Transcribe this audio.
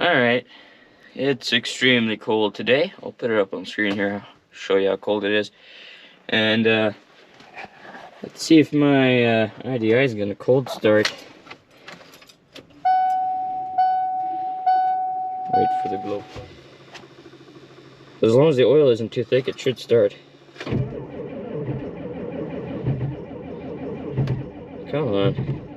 Alright, it's extremely cold today. I'll put it up on screen here, show you how cold it is. And let's see if my IDI is gonna cold start. Wait for the glow. As long as the oil isn't too thick, it should start. Come on.